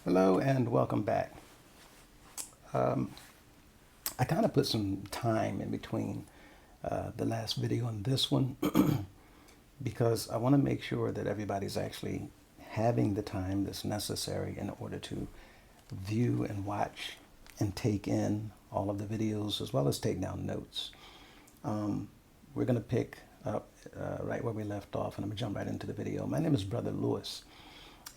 Hello and welcome back. I kind of put some time in between the last video and this one because I want to make sure that everybody's actually having the time that's necessary in order to view and watch and take in all of the videos as well as take down notes. We're going to pick up right where we left off, and I'm going to jump right into the video. My name is Brother Lewis,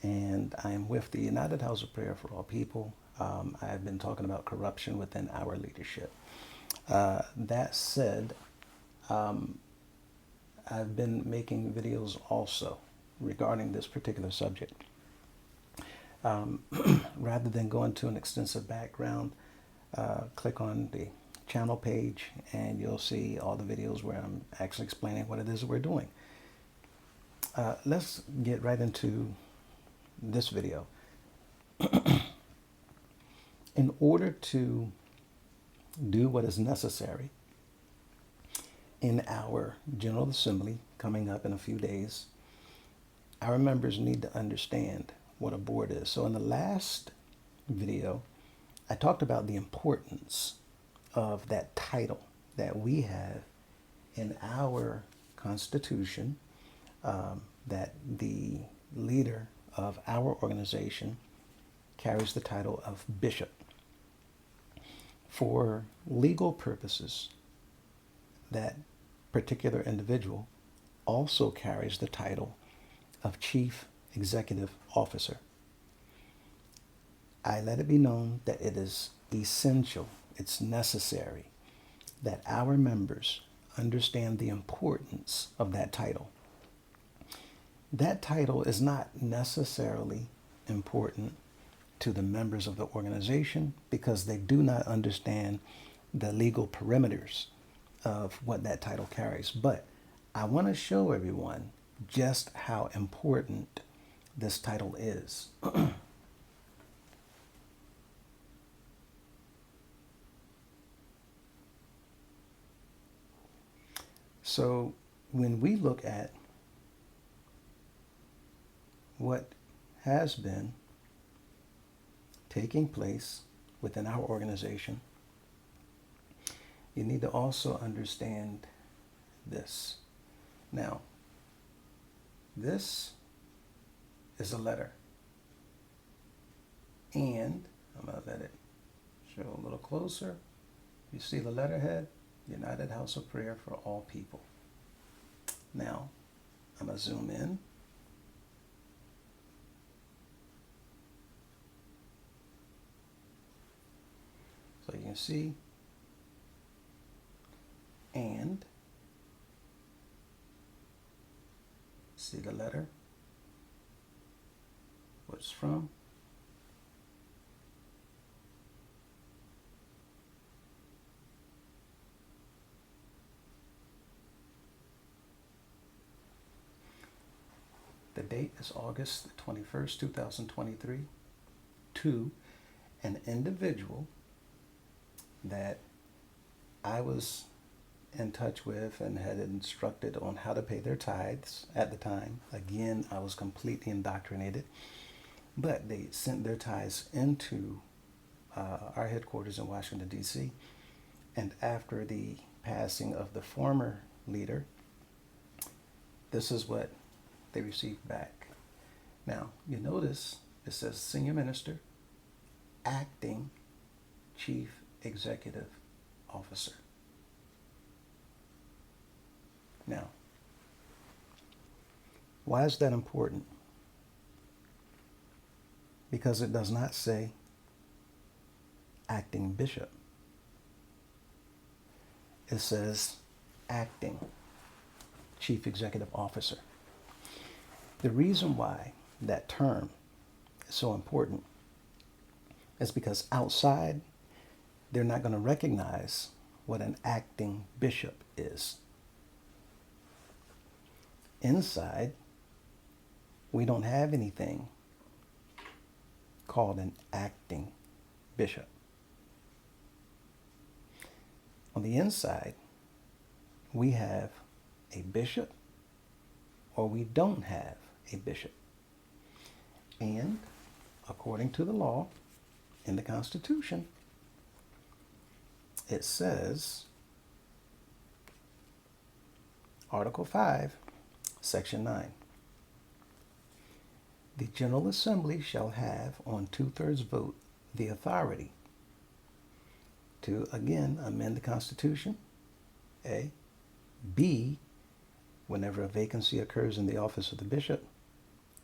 and I am with the United House of Prayer for All People. I've been talking about corruption within our leadership. That said, I've been making videos also regarding this particular subject. Rather than go into an extensive background, click on the channel page and you'll see all the videos where I'm actually explaining what it is that we're doing. Let's get right into this video. In order to do what is necessary in our General Assembly coming up in a few days, our members need to understand what a board is. So in the last video, I talked about the importance of that title that we have in our Constitution, that the leader of our organization carries the title of bishop. For legal purposes, that particular individual also carries the title of chief executive officer. I let it be known that it is essential, it's necessary that our members understand the importance of that title. That title is not necessarily important to the members of the organization because they do not understand the legal perimeters of what that title carries. But I want to show everyone just how important this title is. So when we look at what has been taking place within our organization, you need to also understand this. Now, this is a letter, and I'm going to let it show a little closer. You see the letterhead? United House of Prayer for All People. Now, I'm going to zoom in. So you can see, and see the letter, what it's from. The date is August 21st, 2023, to an individual that I was in touch with and had instructed on how to pay their tithes at the time. Again, I was completely indoctrinated, but they sent their tithes into our headquarters in Washington, D.C. And after the passing of the former leader, this is what they received back. Now, you notice it says Senior Minister, Acting Chief Executive Officer. Now, why is that important? Because it does not say acting bishop. It says acting chief executive officer. The reason why that term is so important is because outside, they're not going to recognize what an acting bishop is. Inside, we don't have anything called an acting bishop. On the inside, we have a bishop or we don't have a bishop. And according to the law in the Constitution, it says, Article 5, Section 9, the General Assembly shall have on 2/3 vote the authority to, again, amend the Constitution, A. B, whenever a vacancy occurs in the office of the bishop,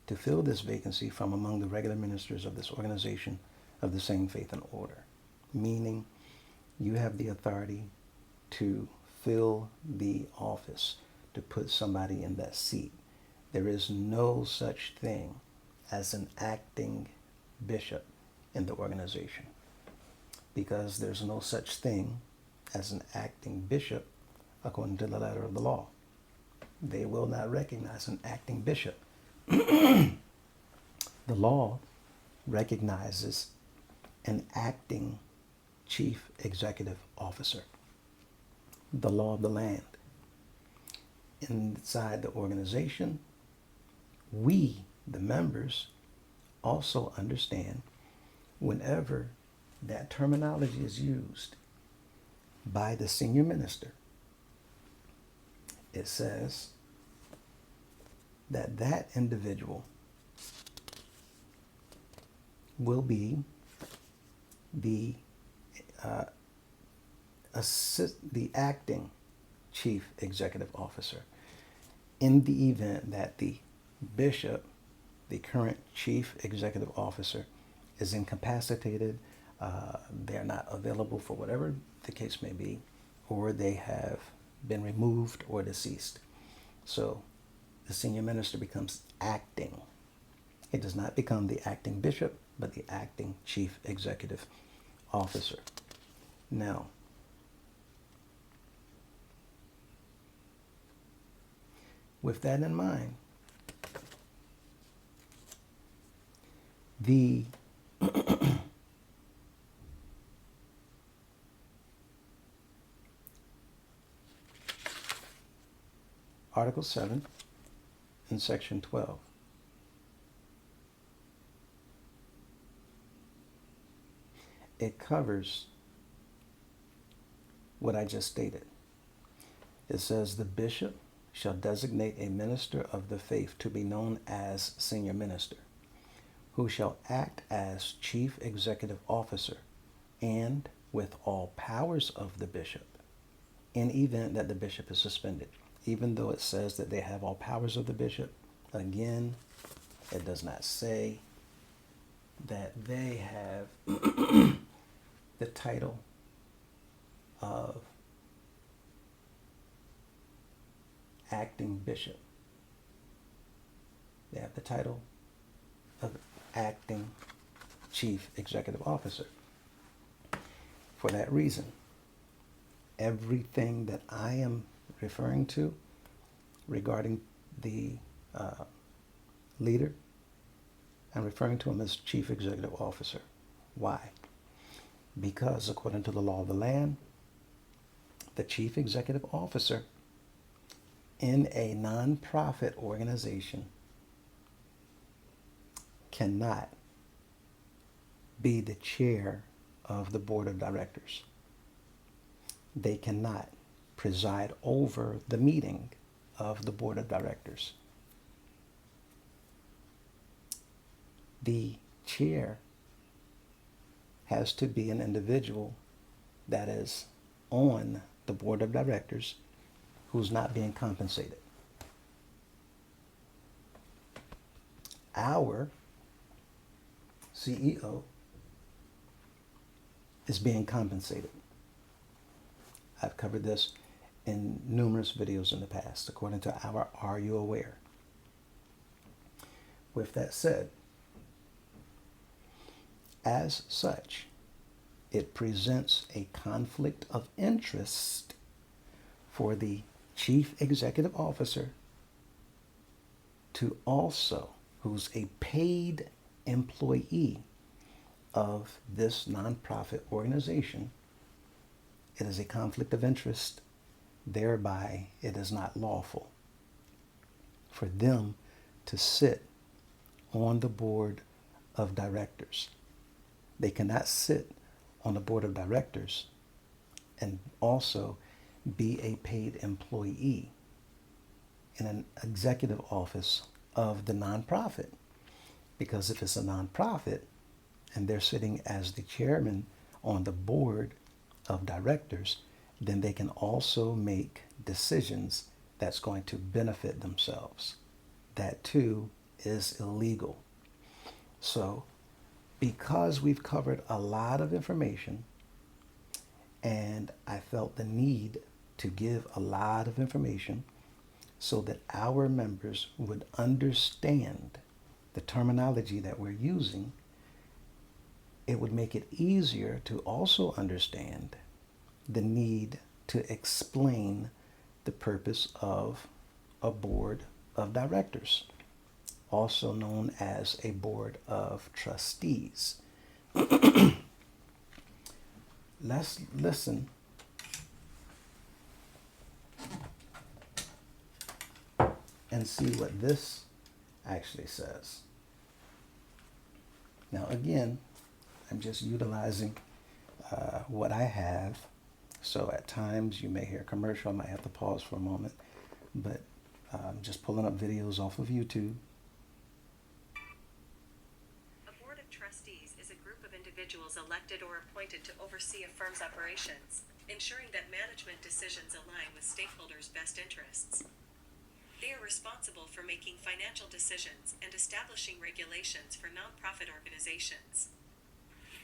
to fill this vacancy from among the regular ministers of this organization of the same faith and order. Meaning, you have the authority to fill the office, to put somebody in that seat. There is no such thing as an acting bishop in the organization, because there's no such thing as an acting bishop according to the letter of the law. They will not recognize an acting bishop. The law recognizes an acting chief executive officer. The law of the land. Inside the organization, we, the members, also understand whenever that terminology is used by the senior minister, it says that that individual will be the the acting chief executive officer in the event that the bishop, the current chief executive officer, is incapacitated, they're not available for whatever the case may be, or they have been removed or deceased. So the senior minister becomes acting. It does not become the acting bishop, but the acting chief executive officer. Now, with that in mind, the Article 7 in Section 12 it covers what I just stated. It says the bishop shall designate a minister of the faith to be known as senior minister, who shall act as chief executive officer and with all powers of the bishop in event that the bishop is suspended. Even though it says that they have all powers of the bishop, again, it does not say that they have the title of acting bishop. They have the title of acting chief executive officer. For that reason, everything that I am referring to regarding the leader, I'm referring to him as chief executive officer. Why? Because according to the law of the land, the chief executive officer in a nonprofit organization cannot be the chair of the board of directors. They cannot preside over the meeting of the board of directors. The chair has to be an individual that is on the board of directors who's not being compensated. Our CEO is being compensated. I've covered this in numerous videos in the past, according to our Are You Aware? With that said, as such, it presents a conflict of interest for the chief executive officer to also, who's a paid employee of this nonprofit organization. It is a conflict of interest. Thereby, it is not lawful for them to sit on the board of directors. They cannot sit on the board of directors and also be a paid employee in an executive office of the nonprofit. Because if it's a nonprofit and they're sitting as the chairman on the board of directors, then they can also make decisions that's going to benefit themselves. That too is illegal. So, because we've covered a lot of information, and I felt the need to give a lot of information so that our members would understand the terminology that we're using, it would make it easier to also understand the need to explain the purpose of a board of directors, also known as a board of trustees. Let's listen and see what this actually says. Now, again, I'm just utilizing what I have. So at times you may hear a commercial. I might have to pause for a moment, but I'm just pulling up videos off of YouTube. A board of trustees is a group of individuals elected or appointed to oversee a firm's operations, ensuring that management decisions align with stakeholders' best interests. They are responsible for making financial decisions and establishing regulations for nonprofit organizations.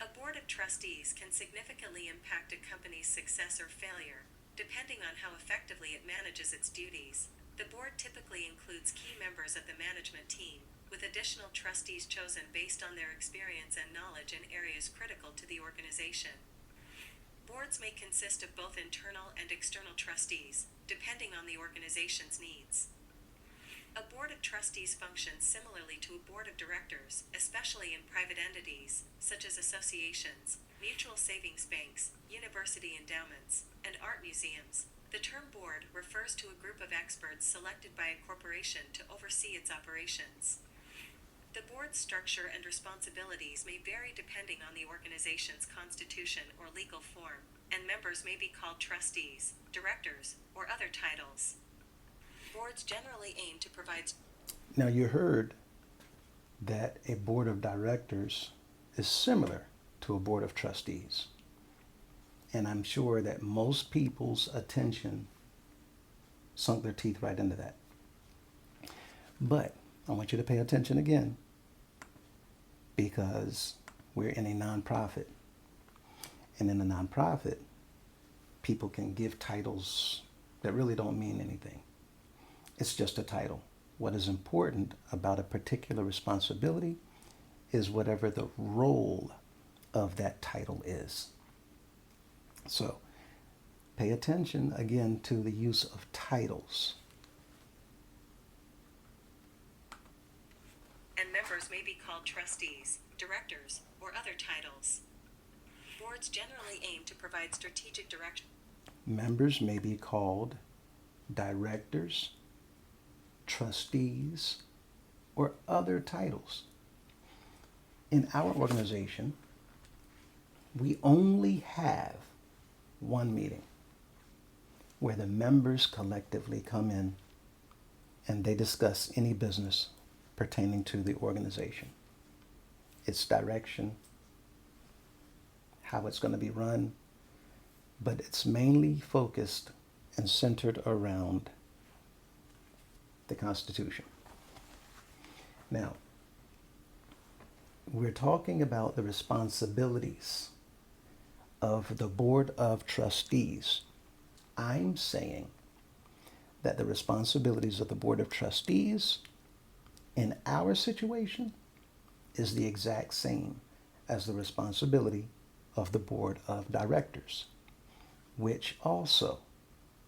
A board of trustees can significantly impact a company's success or failure, depending on how effectively it manages its duties. The board typically includes key members of the management team, with additional trustees chosen based on their experience and knowledge in areas critical to the organization. Boards may consist of both internal and external trustees, depending on the organization's needs. A board of trustees functions similarly to a board of directors, especially in private entities, such as associations, mutual savings banks, university endowments, and art museums. The term board refers to a group of experts selected by a corporation to oversee its operations. The board's structure and responsibilities may vary depending on the organization's constitution or legal form, and members may be called trustees, directors, or other titles. Boards generally aim to provide... Now, you heard that a board of directors is similar to a board of trustees. And I'm sure that most people's attention sunk their teeth right into that. But I want you to pay attention again, because we're in a nonprofit. And in a nonprofit, people can give titles that really don't mean anything. It's just a title. What is important about a particular responsibility is whatever the role of that title is. So, pay attention again to the use of titles. And members may be called trustees, directors, or other titles. Boards generally aim to provide strategic direction. Members may be called directors, trustees, or other titles. In our organization, we only have one meeting where the members collectively come in and they discuss any business pertaining to the organization, its direction, how it's going to be run, but it's mainly focused and centered around the Constitution. Now, we're talking about the responsibilities of the Board of Trustees. I'm saying that the responsibilities of the Board of Trustees in our situation is the exact same as the responsibility of the Board of Directors, which also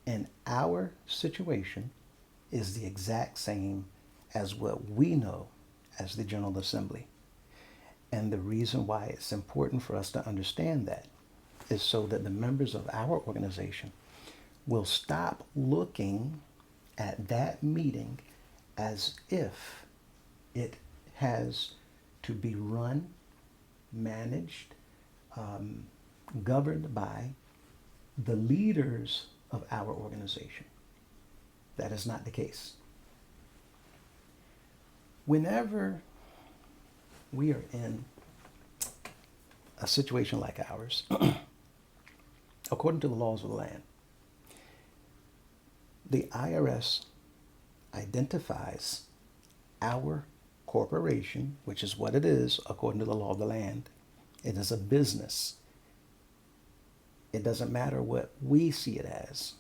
in our situation is the exact same as what we know as the General Assembly. And the reason why it's important for us to understand that is so that the members of our organization will stop looking at that meeting as if it has to be run, managed, governed by the leaders of our organization. That is not the case. Whenever we are in a situation like ours, according to the laws of the land, the IRS identifies our corporation, which is what it is according to the law of the land. It is a business. It doesn't matter what we see it as,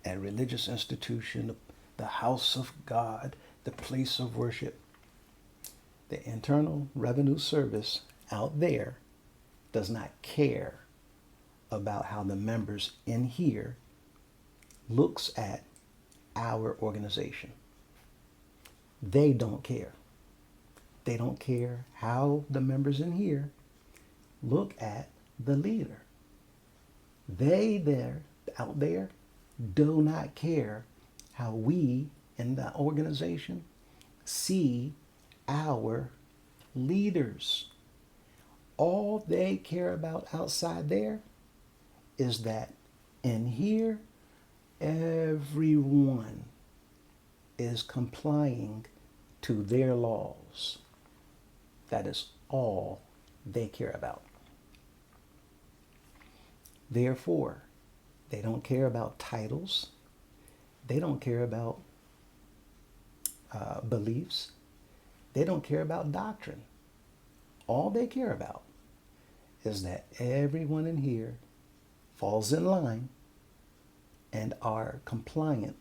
a religious institution, the house of God, the place of worship. The Internal Revenue Service out there does not care about how the members in here looks at our organization. They don't care. They don't care how the members in here look at the leader. They out there do not care how we in the organization see our leaders. All they care about outside there is that in here, everyone is complying to their laws. That is all they care about. Therefore, they don't care about titles. They don't care about beliefs. They don't care about doctrine. All they care about is that everyone in here falls in line and are compliant,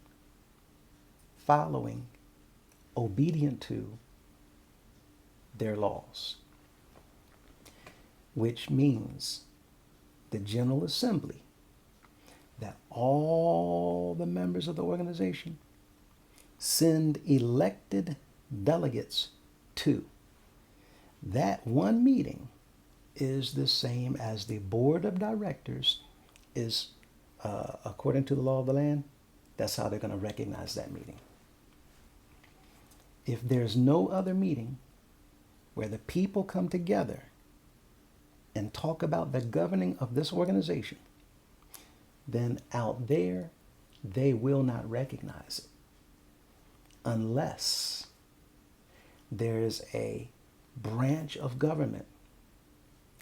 following, obedient to their laws, which means the General Assembly that all the members of the organization send elected delegates to. That one meeting is the same as the board of directors is, according to the law of the land. That's how they're going to recognize that meeting. If there's no other meeting where the people come together and talk about the governing of this organization, then out there, they will not recognize it unless there is a branch of government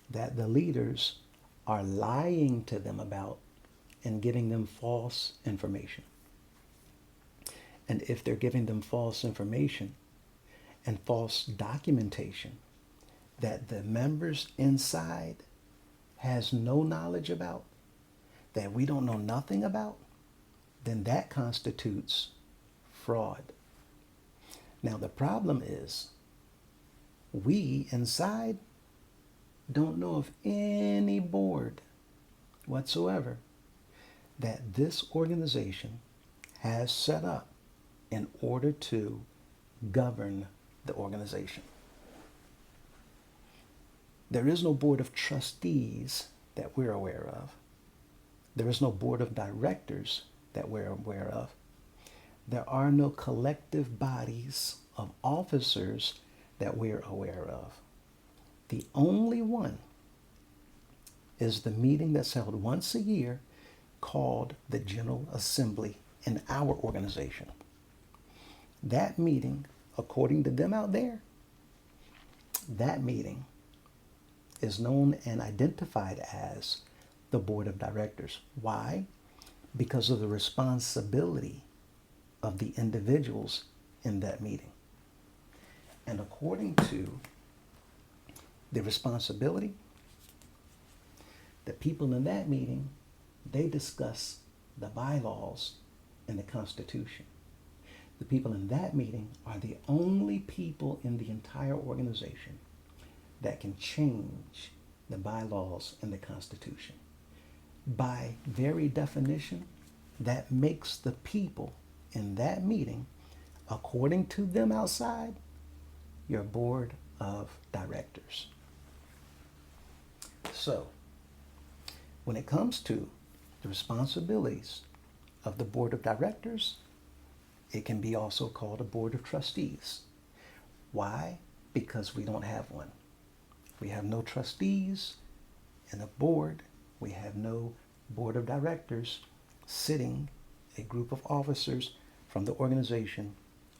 that the leaders are lying to them about and giving them false information. And if they're giving them false information and false documentation that the members inside has no knowledge about, that we don't know nothing about, then that constitutes fraud. Now the problem is we inside don't know of any board whatsoever that this organization has set up in order to govern the organization. There is no board of trustees that we're aware of. There is no board of directors that we're aware of. There are no collective bodies of officers that we're aware of. The only one is the meeting that's held once a year called the General Assembly in our organization. That meeting, according to them out there, that meeting is known and identified as the Board of Directors. Why? Because of the responsibility of the individuals in that meeting. And according to the responsibility, the people in that meeting, they discuss the bylaws and the Constitution. The people in that meeting are the only people in the entire organization that can change the bylaws and the Constitution. By very definition, that makes the people in that meeting, according to them outside, your board of directors. So, when it comes to the responsibilities of the board of directors, it can be also called a board of trustees. Why? because we don't have one. We have no trustees and a board. We have no board of directors sitting, a group of officers from the organization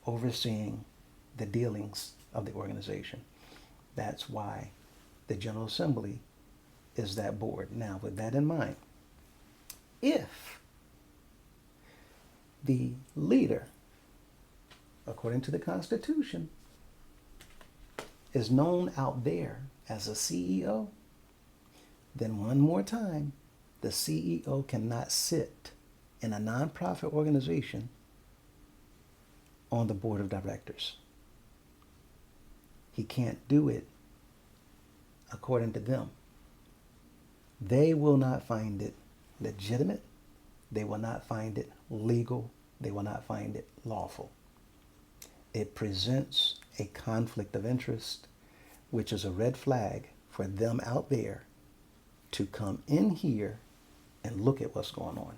overseeing the dealings of the organization. That's why the General Assembly is that board. Now, with that in mind, if the leader, according to the Constitution, is known out there as a CEO, then one more time, the CEO cannot sit in a nonprofit organization on the board of directors. He can't do it according to them. They will not find it legitimate. They will not find it legal. They will not find it lawful. It presents a conflict of interest, which is a red flag for them out there to come in here and look at what's going on.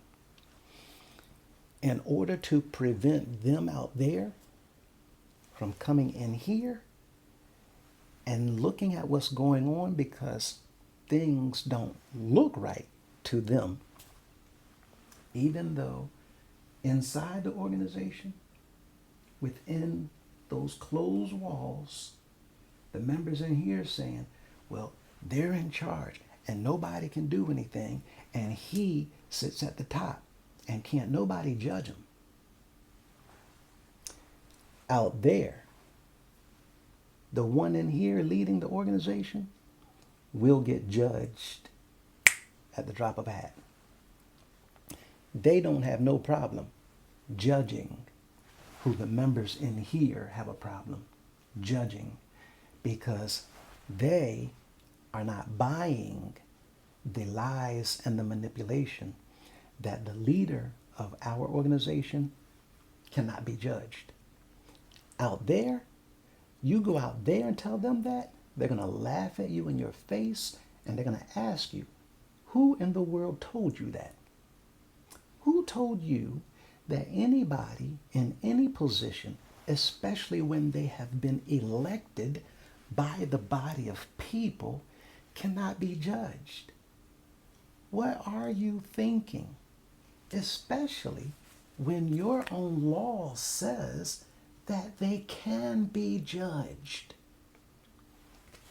In order to prevent them out there from coming in here and looking at what's going on because things don't look right to them, even though inside the organization, within those closed walls, the members in here are saying, well, they're in charge and nobody can do anything, and he sits at the top and can't nobody judge him. Out there, the one in here leading the organization will get judged at the drop of a hat. They don't have no problem judging who the members in here have a problem judging, because they are not buying the lies and the manipulation that the leader of our organization cannot be judged. Out there, you go out there and tell them that, they're going to laugh at you in your face, and they're going to ask you, who in the world told you that? Who told you that anybody in any position, especially when they have been elected by the body of people, cannot be judged? What are you thinking? Especially when your own law says that they can be judged.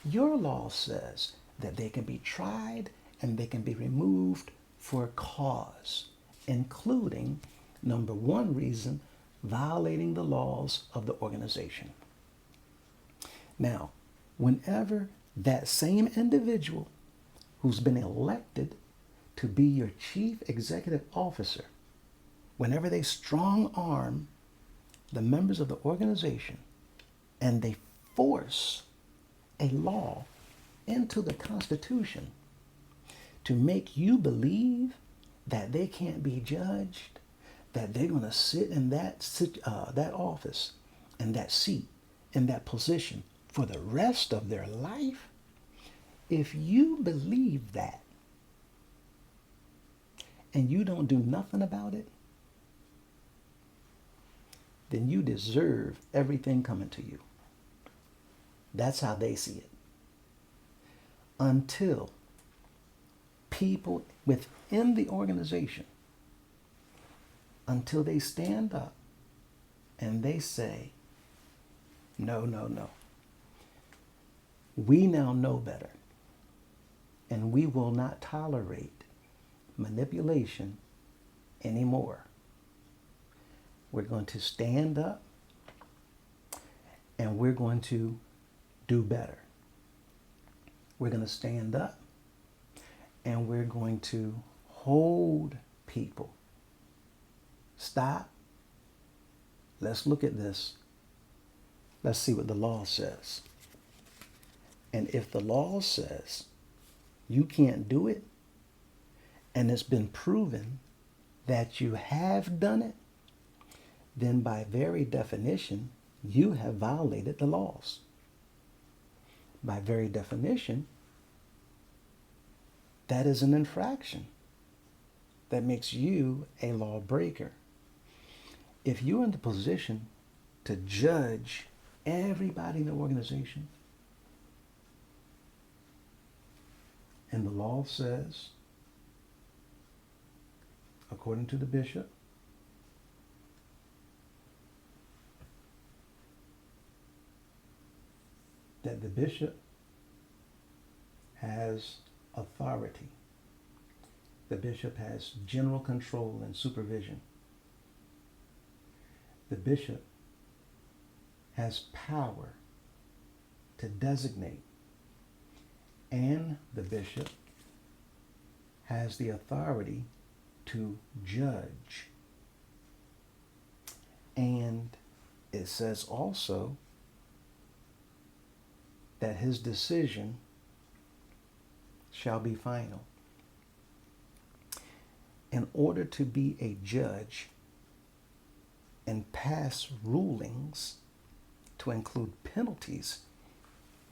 Your law says that they can be tried and they can be removed for a cause, including, number one reason, violating the laws of the organization. Now, whenever that same individual who's been elected to be your chief executive officer, whenever they strong arm the members of the organization and they force a law into the Constitution to make you believe that they can't be judged, that they're going to sit in that office and that seat in that position for the rest of their life, if you believe that and you don't do nothing about it, then you deserve everything coming to you. That's how they see it. Until people within the organization, until they stand up and they say, no, no, no. We now know better, and we will not tolerate manipulation anymore. We're going to stand up and we're going to do better. We're going to stand up and we're going to hold people. Stop. Let's look at this. Let's see what the law says. And if the law says you can't do it, and it's been proven that you have done it, then by very definition, you have violated the laws. By very definition, that is an infraction that makes you a lawbreaker. If you're in the position to judge everybody in the organization. And the law says, according to the bishop, that the bishop has authority. The bishop has general control and supervision. The bishop has power to designate, and the bishop has the authority to judge. And it says also that his decision shall be final. In order to be a judge and pass rulings to include penalties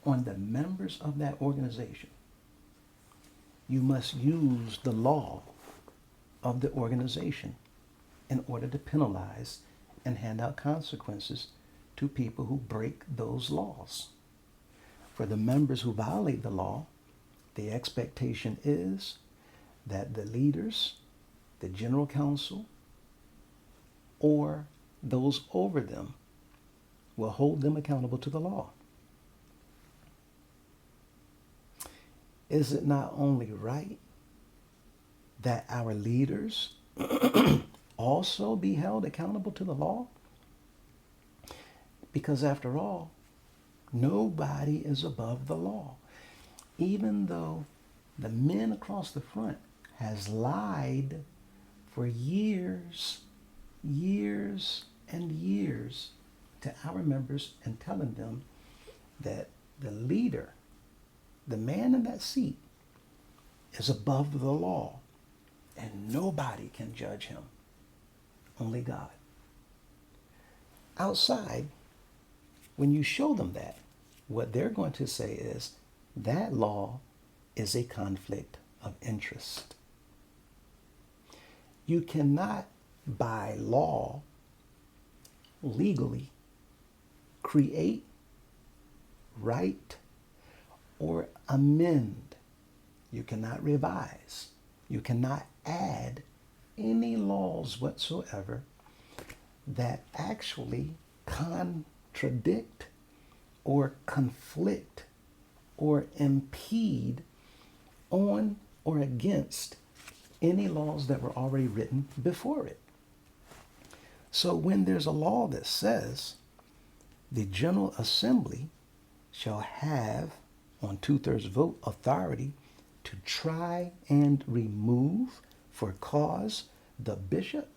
on the members of that organization, you must use the law of the organization in order to penalize and hand out consequences to people who break those laws. For the members who violate the law, the expectation is that the leaders, the general counsel, or those over them will hold them accountable to the law. Is it not only right that our leaders also be held accountable to the law? Because after all, nobody is above the law. Even though the men across the front has lied for years, years and years to our members and telling them that the leader, the man in that seat, is above the law and nobody can judge him. Only God. Outside, when you show them that, what they're going to say is that law is a conflict of interest. You cannot, by law, legally create, write, or amend. You cannot revise. You cannot add any laws whatsoever that actually contradict or conflict or impede on or against any laws that were already written before it. So when there's a law that says the General Assembly shall have, on 2/3 vote, authority to try and remove for cause the bishop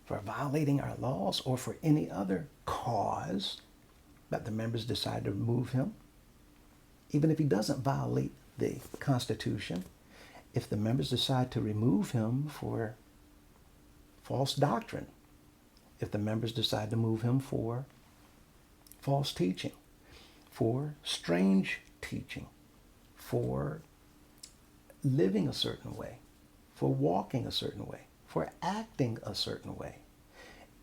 for violating our laws or for any other cause that the members decide to remove him, even if he doesn't violate the Constitution, if the members decide to remove him for false doctrine, if the members decide to move him for false teaching, for strange teaching, for living a certain way, for walking a certain way, for acting a certain way,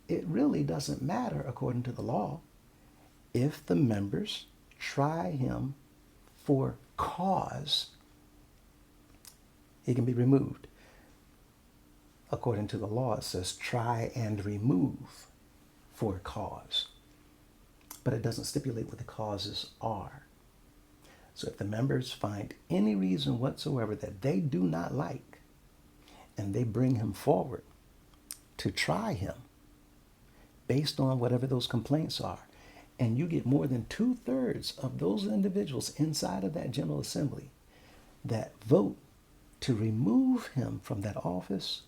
it really doesn't matter according to the law. If the members try him for cause, he can be removed. According to the law, it says try and remove for cause. But it doesn't stipulate what the causes are. So if the members find any reason whatsoever that they do not like, and they bring him forward to try him based on whatever those complaints are, and you get more than 2/3 of those individuals inside of that General Assembly that vote to remove him from that office,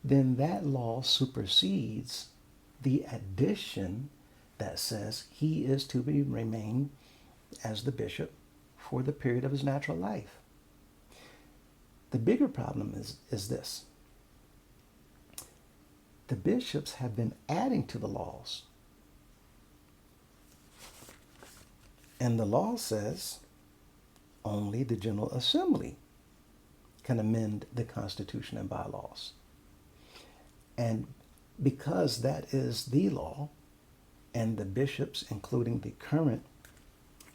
then that law supersedes the addition that says he is to remain as the bishop for the period of his natural life. The bigger problem is this. The bishops have been adding to the laws. And the law says only the General Assembly can amend the Constitution and bylaws. And because that is the law, and the bishops, including the current,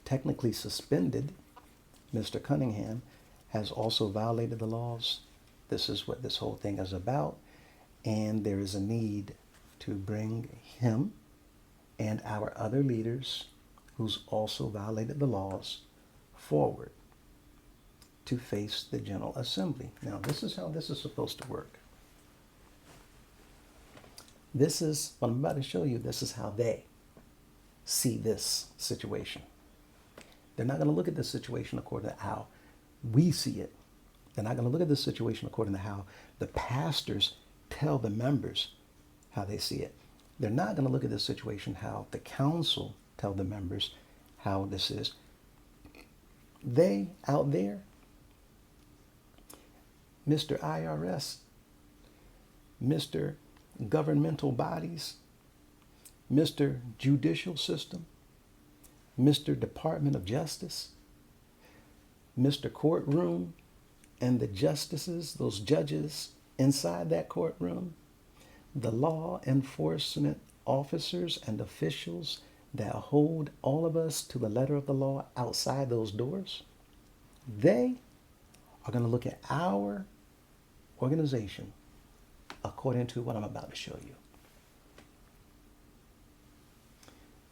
technically suspended, Mr. Cunningham, has also violated the laws. This is what this whole thing is about, and there is a need to bring him and our other leaders who's also violated the laws forward to face the General Assembly. Now, this is how this is supposed to work. This is what I'm about to show you. This is how they see this situation. They're not going to look at this situation according to how we see it. They're not going to look at this situation according to how the pastors tell the members how they see it. They're not going to look at this situation how the council tell the members how this is. They out there, Mr. IRS, Mr. governmental bodies, Mr. judicial system, Mr. Department of Justice, Mr. Courtroom, and the justices, those judges inside that courtroom, the law enforcement officers and officials that hold all of us to the letter of the law outside those doors, they are going to look at our organization according to what I'm about to show you.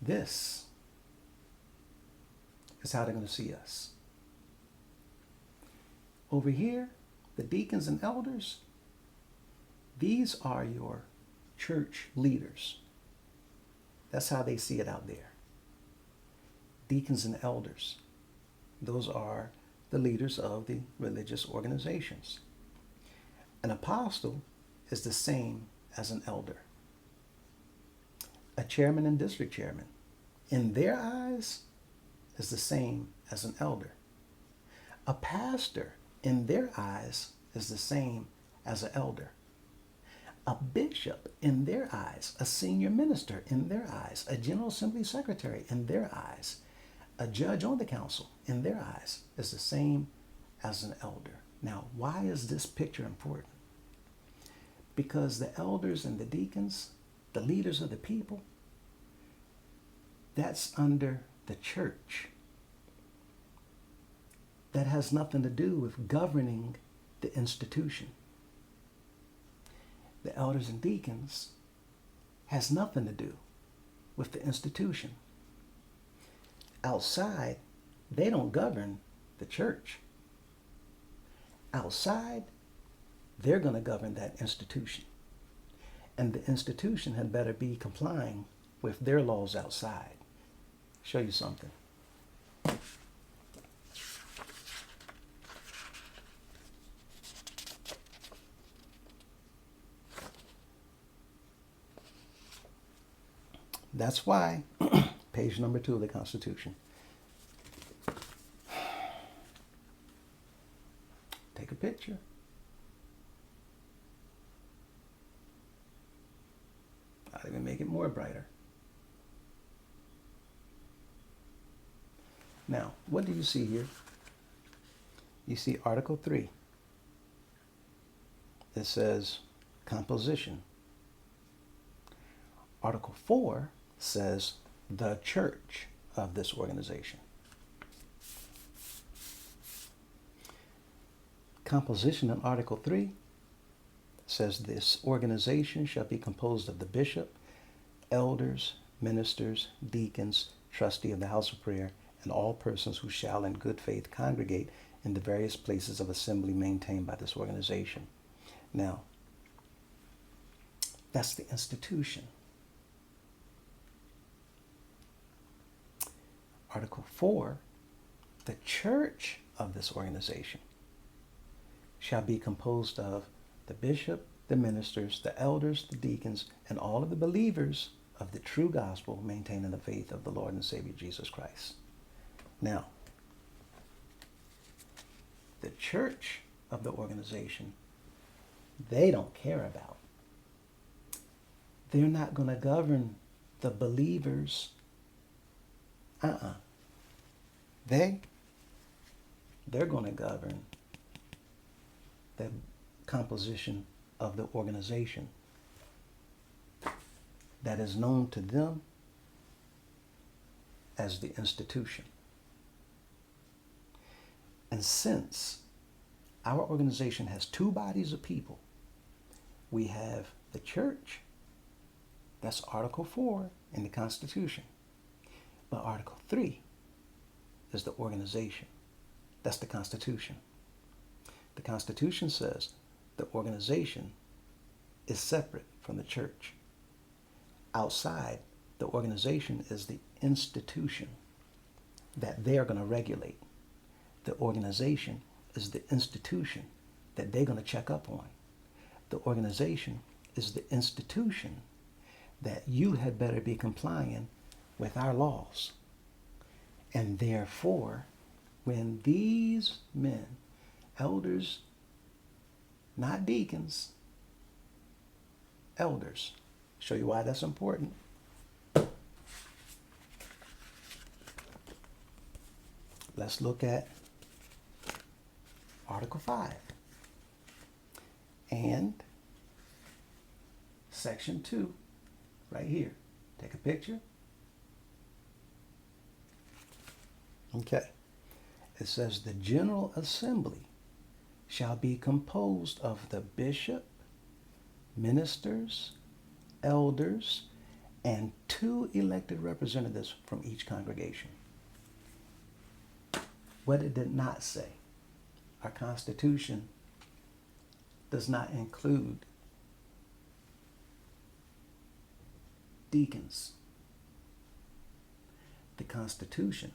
This is how they're going to see us. Over here, the deacons and elders, these are your church leaders. That's how they see it out there. Deacons and elders, those are the leaders of the religious organizations. An apostle is the same as an elder. A chairman and district chairman, in their eyes, is the same as an elder. A pastor, in their eyes, is the same as an elder. A bishop, in their eyes, a senior minister, in their eyes, a general assembly secretary, in their eyes, a judge on the council, in their eyes, is the same as an elder. Now, why is this picture important? Because the elders and the deacons, the leaders of the people, that's under the church. That has nothing to do with governing the institution. The elders and deacons has nothing to do with the institution. Outside, they don't govern the church. Outside, they're going to govern that institution. And the institution had better be complying with their laws outside. Show you something. That's why, page number 2 of the Constitution. Take a picture. I'll even make it more brighter. Now, what do you see here? You see Article 3. It says composition. Article 4 says the church of this organization. Composition in Article 3 says this organization shall be composed of the bishop, elders, ministers, deacons, trustee of the house of prayer, and all persons who shall in good faith congregate in the various places of assembly maintained by this organization. Now, that's the institution. Article 4, the church of this organization shall be composed of the bishop, the ministers, the elders, the deacons, and all of the believers of the true gospel maintaining the faith of the Lord and Savior Jesus Christ. Now, the church of the organization, they don't care about. They're not going to govern the believers. They're going to govern the composition of the organization that is known to them as the institution. And since our organization has two bodies of people, we have the church, that's Article 4 in the Constitution. But Article 3 is the organization. That's the Constitution. The Constitution says the organization is separate from the church. Outside, the organization is the institution that they are going to regulate. The organization is the institution that they're going to check up on. The organization is the institution that you had better be complying with our laws. And therefore, when these men, elders, not deacons, elders, show you why that's important. Let's look at Article 5 and Section 2 right here. Take a picture. Okay. It says the General Assembly shall be composed of the bishop, ministers, elders, and 2 elected representatives from each congregation. What it did not say, our Constitution does not include deacons. The Constitution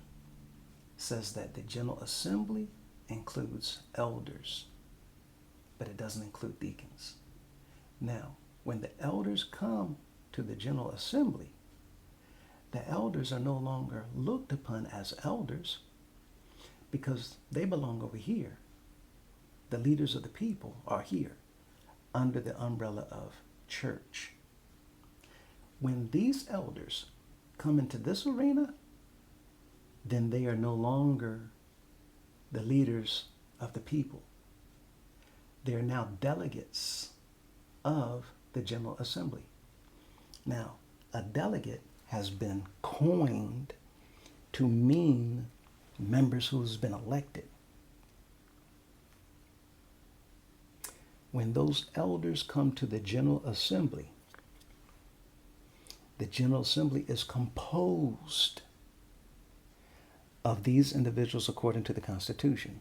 says that the General Assembly includes elders, but it doesn't include deacons. Now, when the elders come to the General Assembly, the elders are no longer looked upon as elders because they belong over here. The leaders of the people are here under the umbrella of church. When these elders come into this arena, then they are no longer the leaders of the people. They are now delegates of the General Assembly. Now, a delegate has been coined to mean members who's been elected. When those elders come to the General Assembly is composed of these individuals according to the Constitution.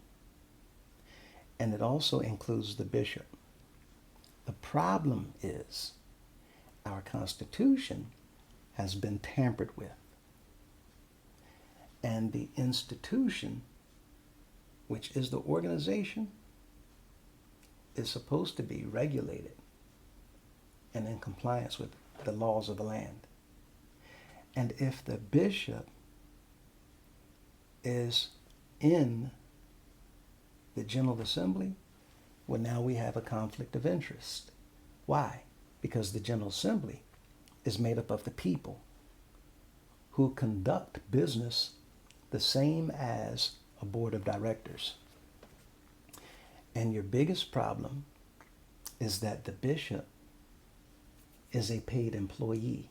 And it also includes the bishop. The problem is our Constitution has been tampered with. And the institution, which is the organization, is supposed to be regulated and in compliance with the laws of the land. And if the bishop is in the General Assembly, well, now we have a conflict of interest. Why? Because the General Assembly is made up of the people who conduct business the same as a board of directors. And your biggest problem is that the bishop is a paid employee.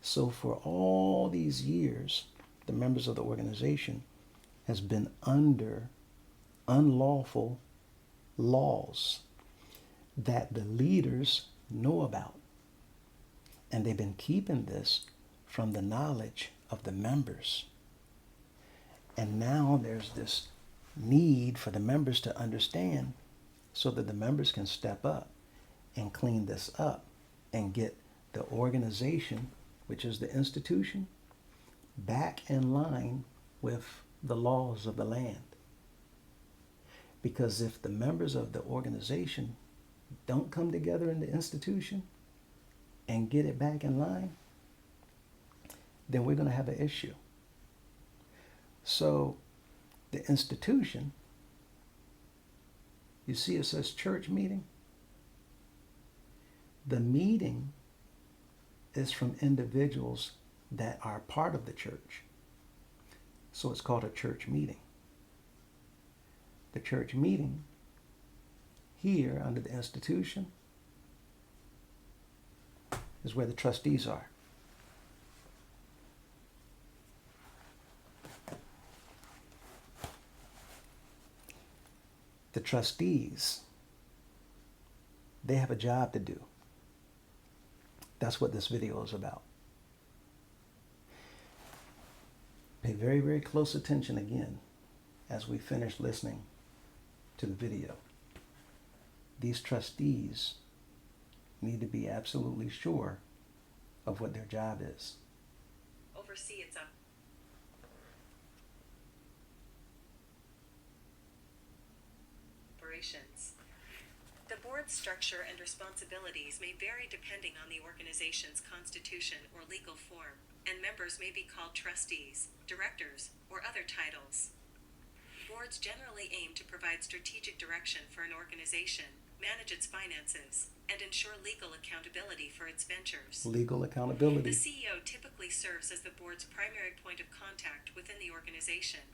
So for all these years, the members of the organization has been under unlawful laws that the leaders know about. And they've been keeping this from the knowledge of the members. And now there's this need for the members to understand so that the members can step up and clean this up and get the organization, which is the institution, back in line with the laws of the land. Because if the members of the organization don't come together in the institution and get it back in line, then we're going to have an issue. So the institution, you see it says church meeting. The meeting is from individuals that are part of the church. So it's called a church meeting. The church meeting here under the institution is where the trustees are. The trustees, they have a job to do. That's what this video is about. Pay very, very close attention again as we finish listening to the video. These trustees need to be absolutely sure of what their job is. Oversee its operations. The board's structure and responsibilities may vary depending on the organization's constitution or legal form, and members may be called trustees, directors, or other titles. Boards generally aim to provide strategic direction for an organization, manage its finances, and ensure legal accountability for its ventures. Legal accountability. The CEO typically serves as the board's primary point of contact within the organization.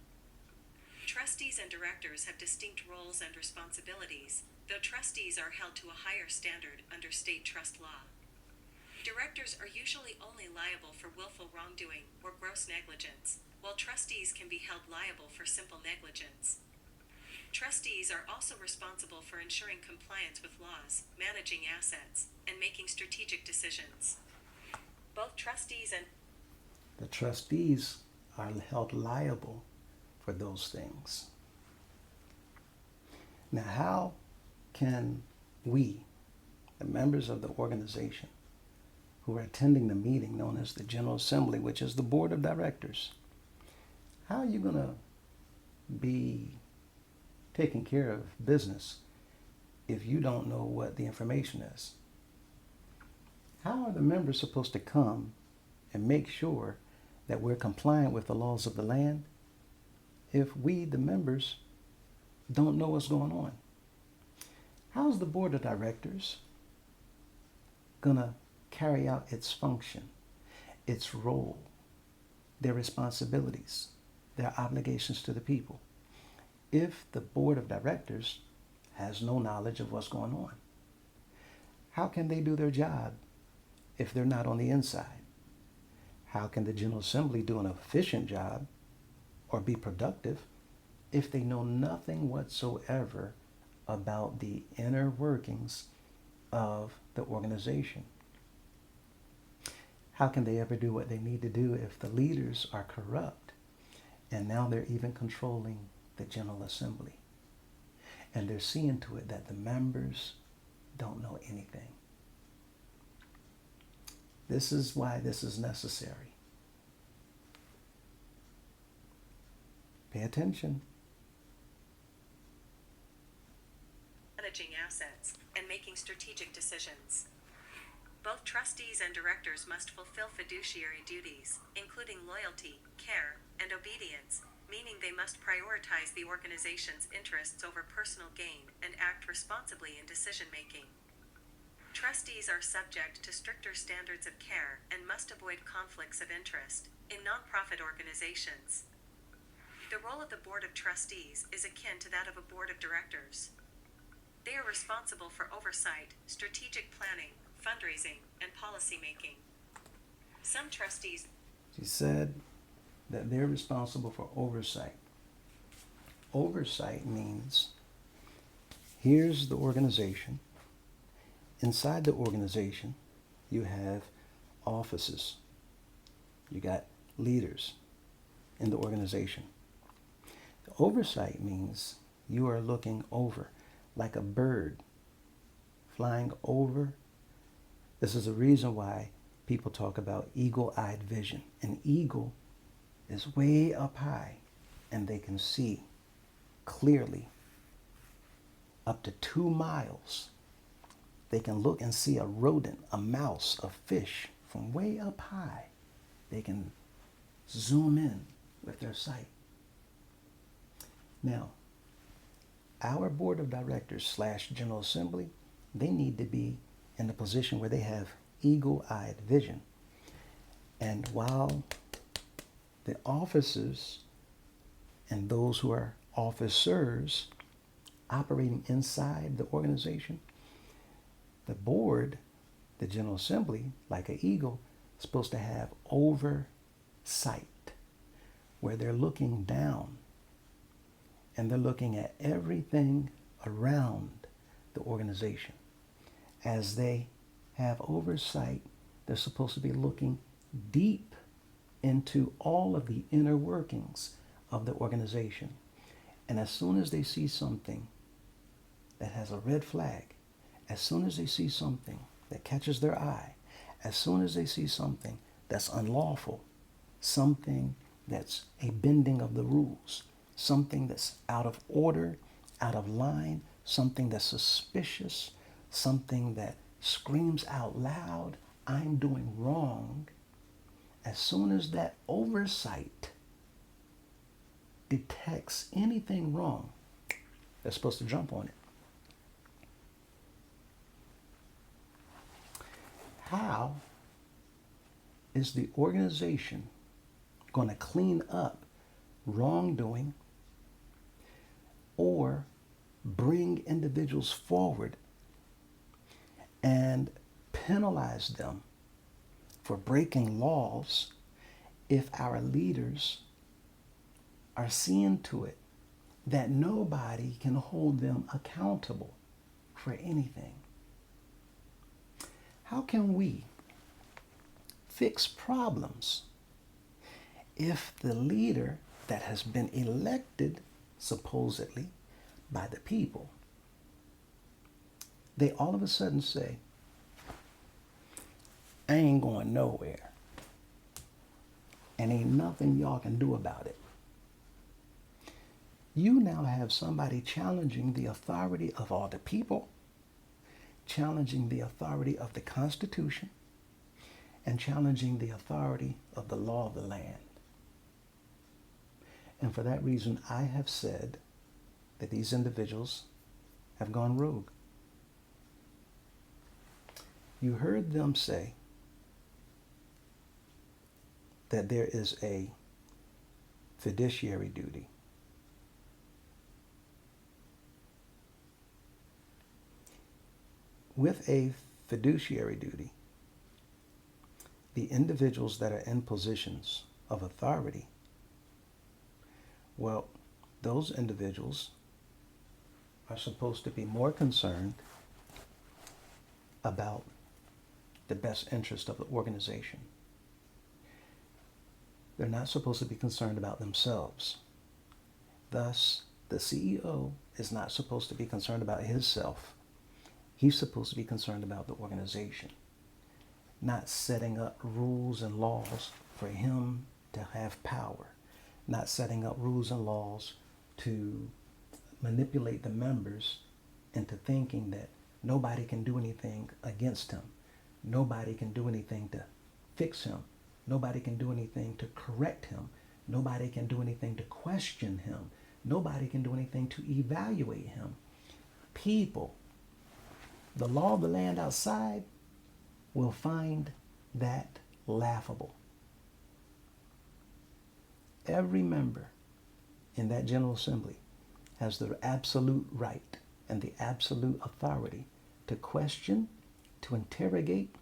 Trustees and directors have distinct roles and responsibilities, though trustees are held to a higher standard under state trust law. Directors are usually only liable for willful wrongdoing or gross negligence, while trustees can be held liable for simple negligence. Trustees are also responsible for ensuring compliance with laws, managing assets, and making strategic decisions. Both trustees and The trustees are held liable for those things. Now, how can we, the members of the organization who are attending the meeting known as the General Assembly, which is the board of directors, how are you going to be taking care of business if you don't know what the information is? How are the members supposed to come and make sure that we're compliant with the laws of the land if we, the members, don't know what's going on? How's the board of directors going to carry out its function, its role, their responsibilities, their obligations to the people, if the board of directors has no knowledge of what's going on? How can they do their job if they're not on the inside? How can the General Assembly do an efficient job or be productive if they know nothing whatsoever about the inner workings of the organization? How can they ever do what they need to do if the leaders are corrupt and now they're even controlling the General Assembly and they're seeing to it that the members don't know anything? This is why this is necessary. Pay attention. managing assets, and making strategic decisions. Both trustees and directors must fulfill fiduciary duties, including loyalty, care, and obedience, meaning they must prioritize the organization's interests over personal gain and act responsibly in decision-making. Trustees are subject to stricter standards of care and must avoid conflicts of interest in nonprofit organizations. The role of the Board of Trustees is akin to that of a Board of Directors. They are responsible for oversight, strategic planning, fundraising, and policymaking. Some trustees... She said that they're responsible for oversight. Oversight means here's the organization. Inside the organization, you have offices. You got leaders in the organization. The oversight means you are looking over like a bird flying over. This is the reason why people talk about eagle-eyed vision. An eagle is way up high and they can see clearly up to 2 miles. They can look and see a rodent, a mouse, a fish from way up high. They can zoom in with their sight. Now, our board of directors / General Assembly, they need to be in a position where they have eagle-eyed vision. And while the officers and those who are officers operating inside the organization, the board, the General Assembly, like an eagle, is supposed to have oversight, where they're looking down and they're looking at everything around the organization. As they have oversight, they're supposed to be looking deep into all of the inner workings of the organization. And as soon as they see something that has a red flag, as soon as they see something that catches their eye, as soon as they see something that's unlawful, something that's a bending of the rules, something that's out of order, out of line, something that's suspicious, something that screams out loud, I'm doing wrong, as soon as that oversight detects anything wrong, they're supposed to jump on it. How is the organization going to clean up wrongdoing or bring individuals forward and penalize them for breaking laws if our leaders are seeing to it that nobody can hold them accountable for anything? How can we fix problems if the leader that has been elected supposedly by the people, they all of a sudden say, I ain't going nowhere and ain't nothing y'all can do about it? You now have somebody challenging the authority of all the people, challenging the authority of the Constitution, and challenging the authority of the law of the land. And for that reason, I have said that these individuals have gone rogue. You heard them say that there is a fiduciary duty. With a fiduciary duty, the individuals that are in positions of authority, well, those individuals are supposed to be more concerned about the best interest of the organization. They're not supposed to be concerned about themselves. Thus, the CEO is not supposed to be concerned about himself. He's supposed to be concerned about the organization, not setting up rules and laws for him to have power, not setting up rules and laws to manipulate the members into thinking that nobody can do anything against him. Nobody can do anything to fix him. Nobody can do anything to correct him. Nobody can do anything to question him. Nobody can do anything to evaluate him. People, the law of the land outside, will find that laughable. Every member in that General Assembly has the absolute right and the absolute authority to question, to interrogate,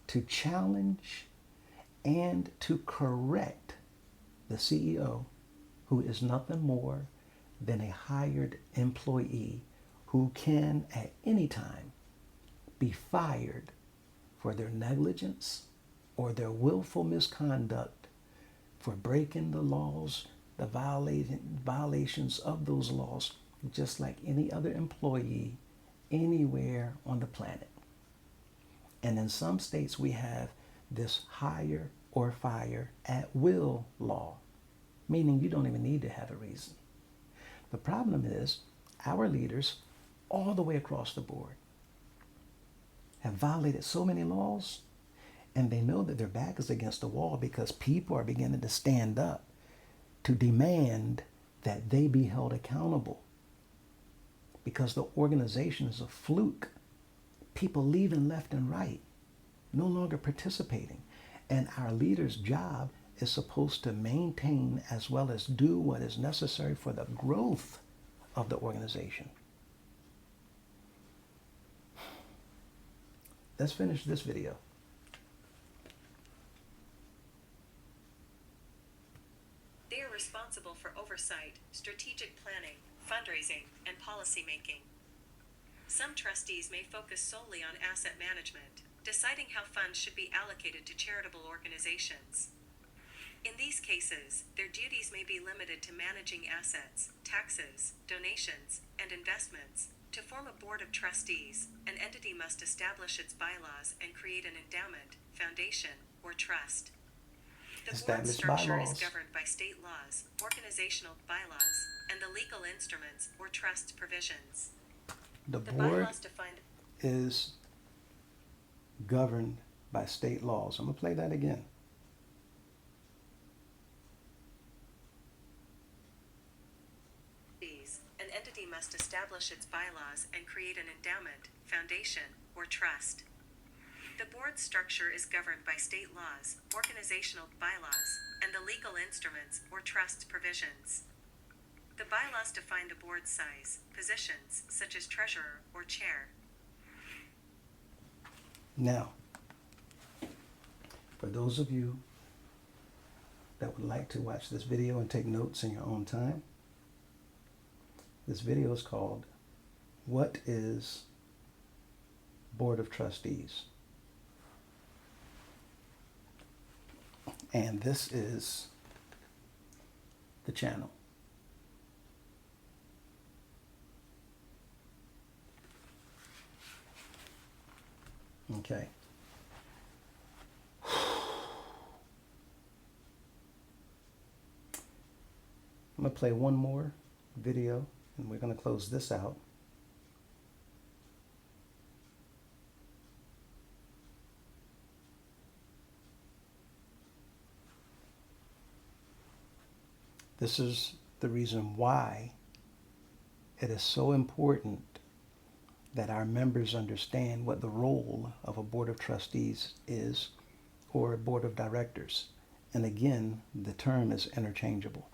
to challenge, and to correct the CEO, who is nothing more than a hired employee who can at any time be fired for their negligence or their willful misconduct, for breaking the laws, the violations of those laws, just like any other employee anywhere on the planet. And in some states we have this hire or fire at will law, meaning you don't even need to have a reason. The problem is our leaders all the way across the board have violated so many laws, and they know that their back is against the wall because people are beginning to stand up to demand that they be held accountable, because the organization is a fluke. People leaving left and right, no longer participating. And our leader's job is supposed to maintain as well as do what is necessary for the growth of the organization. Let's finish this video. They are responsible for oversight, strategic planning, fundraising, and policy making. Some trustees may focus solely on asset management, deciding how funds should be allocated to charitable organizations. In these cases, their duties may be limited to managing assets, taxes, donations, and investments. To form a board of trustees, an entity must establish its bylaws and create an endowment, foundation, or trust. The board Established structure bylaws. is governed by state laws, organizational bylaws, and the legal instruments or trust provisions. The The board bylaws define is governed by state laws. I'm going to play that again. an entity must establish its bylaws and create an endowment, foundation, or trust. The board's structure is governed by state laws, organizational bylaws, and the legal instruments or trust provisions. The bylaws define the board's size, positions such as treasurer or chair. Now, for those of you that would like to watch this video and take notes in your own time, this video is called, What is Board of Trustees? And this is the channel. Okay. I'm going to play one more video and we're going to close this out. This is the reason why it is so important that our members understand what the role of a board of trustees is, or a board of directors. And again, the term is interchangeable.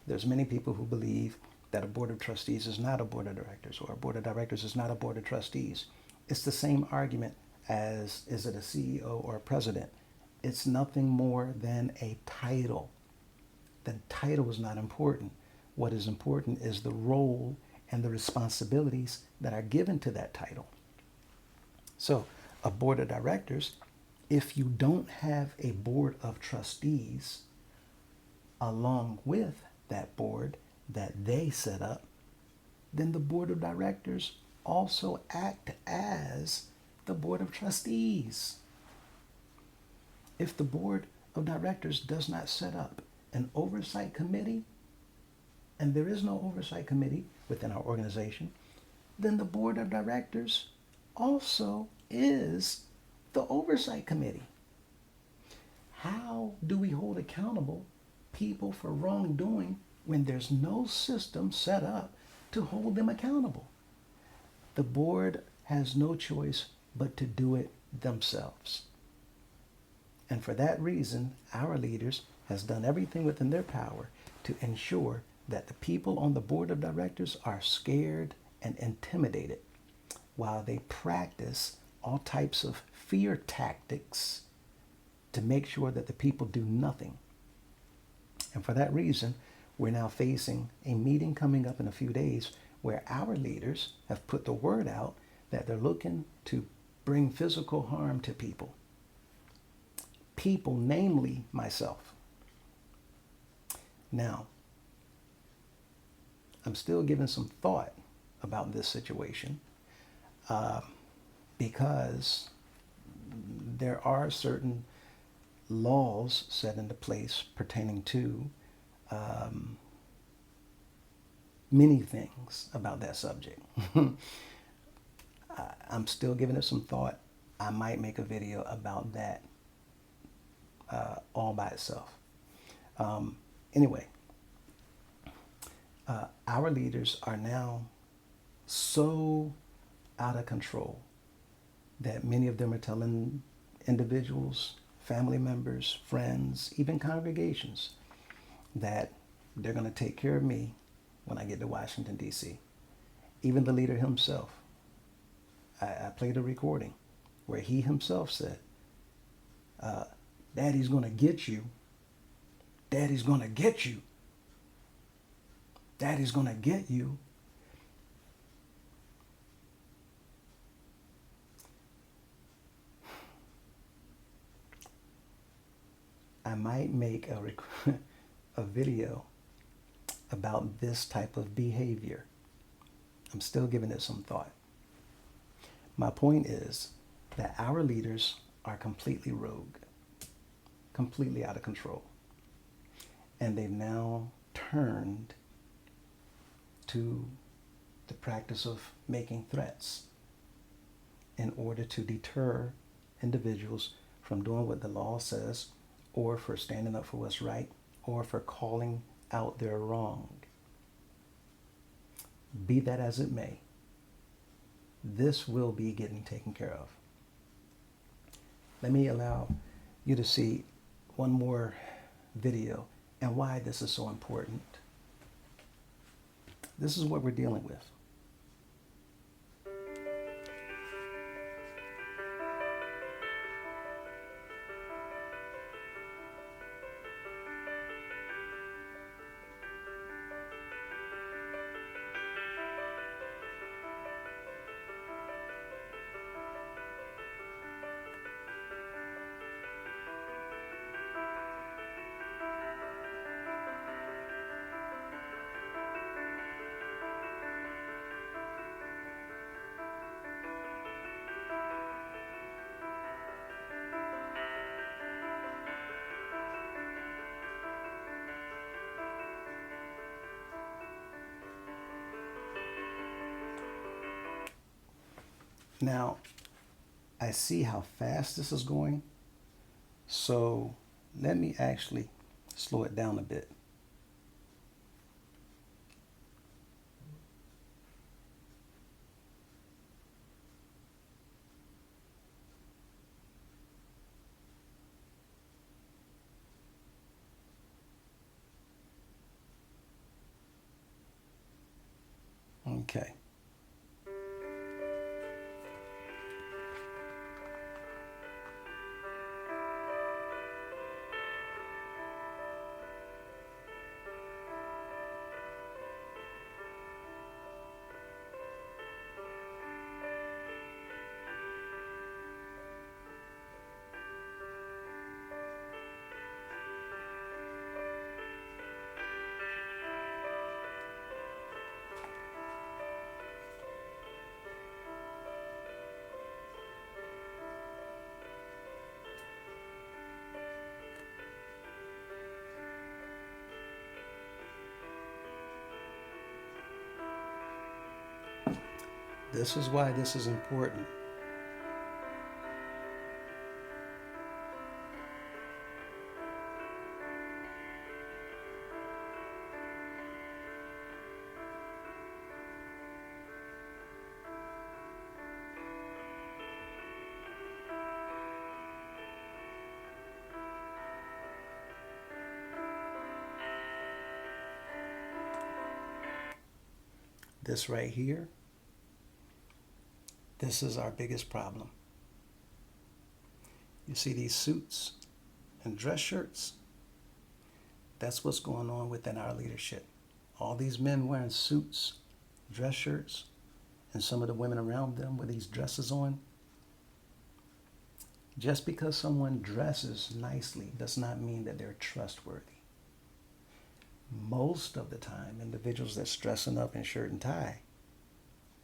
There's many people who believe that a board of trustees is not a board of directors, or a board of directors is not a board of trustees. It's the same argument as, is it a CEO or a president? It's nothing more than a title. The title is not important. What is important is the role and the responsibilities that are given to that title. So a board of directors, if you don't have a board of trustees along with that board that they set up, then the board of directors also act as the board of trustees. If the board of directors does not set up an oversight committee, and there is no oversight committee within our organization, then the board of directors also is the oversight committee. How do we hold accountable people for wrongdoing when there's no system set up to hold them accountable? The board has no choice but to do it themselves. And for that reason, our leaders has done everything within their power to ensure that the people on the board of directors are scared and intimidated while they practice all types of fear tactics to make sure that the people do nothing. And for that reason, we're now facing a meeting coming up in a few days where our leaders have put the word out that they're looking to bring physical harm to people. People, namely myself. Now, I'm still giving some thought about this situation because there are certain laws set into place pertaining to many things about that subject. I'm still giving it some thought. I might make a video about that all by itself. Anyway, our leaders are now so out of control that many of them are telling individuals, family members, friends, even congregations that they're going to take care of me when I get to Washington, D.C. Even the leader himself. I played a recording where he himself said, Daddy's going to get you. Daddy's going to get you. Daddy's going to get you. I might make a video about this type of behavior. I'm still giving it some thought. My point is that our leaders are completely rogue, completely out of control. And they've now turned to the practice of making threats in order to deter individuals from doing what the law says, or for standing up for what's right, or for calling out their wrong. Be that as it may, this will be getting taken care of. Let me allow you to see one more video and why this is so important. This is what we're dealing with. Now, I see how fast this is going, so let me actually slow it down a bit. Okay. This is why this is important. This right here, this is our biggest problem. You see these suits and dress shirts? That's what's going on within our leadership. All these men wearing suits, dress shirts, and some of the women around them with these dresses on. Just because someone dresses nicely does not mean that they're trustworthy. Most of the time, individuals that's dressing up in shirt and tie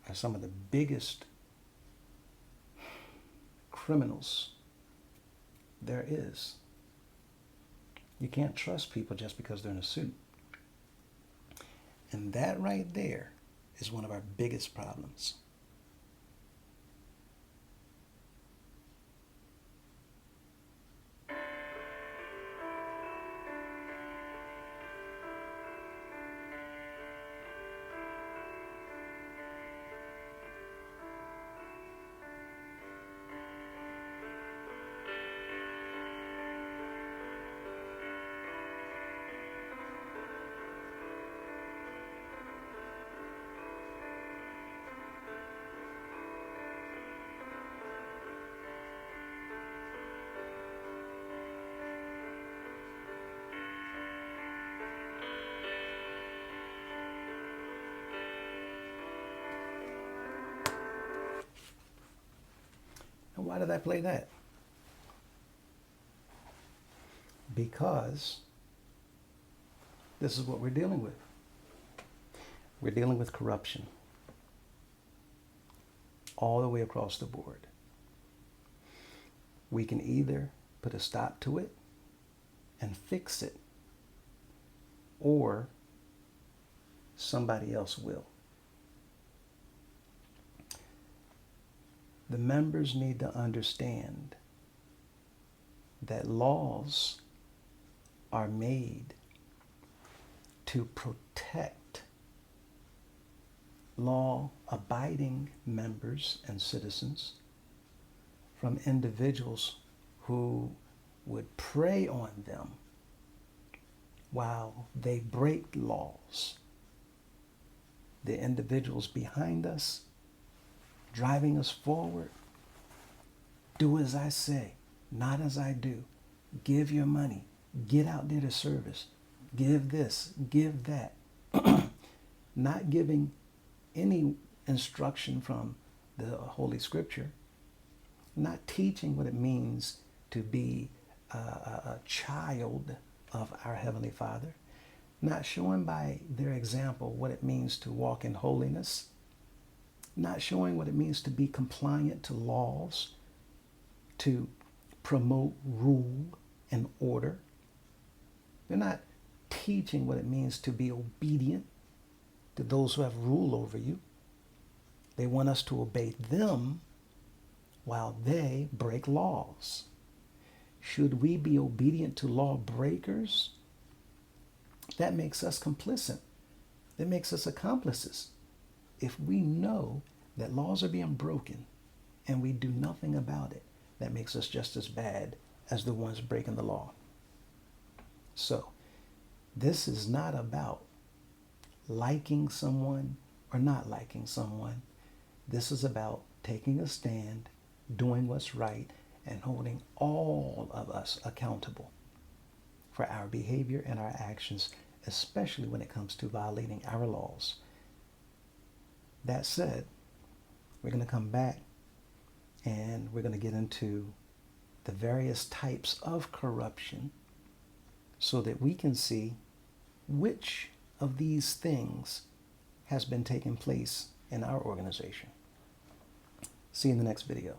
are some of the biggest criminals there is. You can't trust people just because they're in a suit. And that right there is one of our biggest problems. Why did I play that? Because this is what we're dealing with. We're dealing with corruption all the way across the board. We can either put a stop to it and fix it, or somebody else will. The members need to understand that laws are made to protect law-abiding members and citizens from individuals who would prey on them while they break laws. The individuals behind us, driving us forward, do as I say, not as I do. Give your money. Get out there to service. Give this, give that. Not giving any instruction from the Holy Scripture. Not teaching what it means to be a child of our Heavenly Father. Not showing by their example what it means to walk in holiness. Not showing what it means to be compliant to laws, to promote rule and order. They're not teaching what it means to be obedient to those who have rule over you. They want us to obey them while they break laws. Should we be obedient to lawbreakers? That makes us complicit. That makes us accomplices. If we know that laws are being broken and we do nothing about it, that makes us just as bad as the ones breaking the law. So, this is not about liking someone or not liking someone. This is about taking a stand, doing what's right, and holding all of us accountable for our behavior and our actions, especially when it comes to violating our laws. That said, we're going to come back and we're going to get into the various types of corruption so that we can see which of these things has been taking place in our organization. See you in the next video.